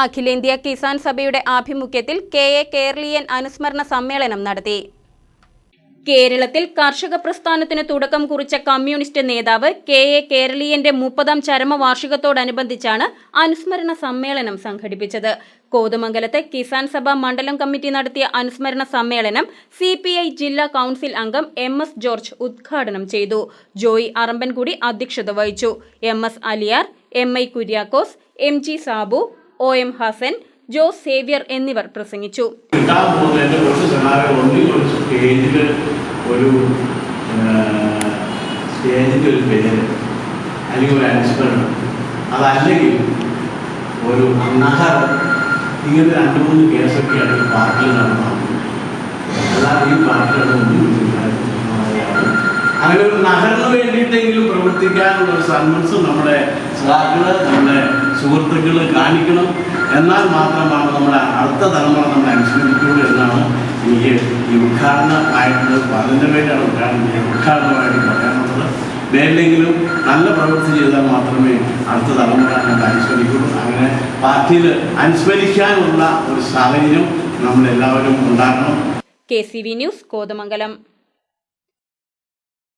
അഖിലേന്ത്യാ കിസാൻ സഭയുടെ ആഭിമുഖ്യത്തിൽ കെ.എ. കേരളീയൻ അനുസ്മരണ സമ്മേളനം നടത്തി. കേരളത്തിൽ കർഷക പ്രസ്ഥാനത്തിന് തുടക്കം കുറിച്ച കമ്മ്യൂണിസ്റ്റ് നേതാവ് കെ.എ. കേരളീയന്റെ 30ാം ചരമവാർഷികത്തോടനുബന്ധിച്ചാണ് അനുസ്മരണ സമ്മേളനം സംഘടിപ്പിച്ചത്. കോതമംഗലത്ത് കിസാൻ സഭ മണ്ഡലം കമ്മിറ്റി നടത്തിയ അനുസ്മരണ സമ്മേളനം CPI ജില്ലാ കൗൺസിൽ അംഗം M.S. ജോർജ് ഉദ്ഘാടനം ചെയ്തു. ജോയി അറമ്പൻകുടി അധ്യക്ഷത വഹിച്ചു. M.S. Aliyar, M.I. Kuriakose, M.G. Sabu, O.M. Hassan, Jose Xavier എന്നിവർ പ്രസംഗിച്ചു. ഒരു പേര് അല്ലെങ്കിൽ ഒരു അനുസ്മരണം അതല്ലെങ്കിൽ ഒരു നഹർ ഇങ്ങനെ 2-3 കേസൊക്കെയാണ് ഈ പാർട്ടിയിൽ നടന്നത്. അല്ലാതെ ഈ പാർട്ടിയുടെ അങ്ങനെ ഒരു നഹറിന് വേണ്ടിയിട്ടെങ്കിലും പ്രവർത്തിക്കാനുള്ള ഒരു സന്മനസ്സും നമ്മുടെ സഖാക്കള് നമ്മുടെ സുഹൃത്തുക്കൾ കാണിക്കണം. എന്നാൽ മാത്രമാണ് നമ്മുടെ അടുത്ത തലമുറ നമ്മളെ അനുസ്മരിക്കുള്ളൂ എന്നാണ് എനിക്ക് ഈ ഉദ്ഘാടനമായിട്ടുള്ളത്. അതിൻ്റെ വേണ്ടിയാണ് ഉദ്ഘാടനമായിട്ട് പറയാനുള്ളത്. വേണ്ടെങ്കിലും നല്ല പ്രവൃത്തി ചെയ്താൽ മാത്രമേ അടുത്ത തലമുറ നമ്മളെ അനുസ്മരിക്കുള്ളൂ. അങ്ങനെ പാർട്ടിയിൽ അനുസ്മരിക്കാനുള്ള ഒരു സാഹചര്യം നമ്മളെല്ലാവരും ഉണ്ടാകണം. KCV news, Kothamangalam.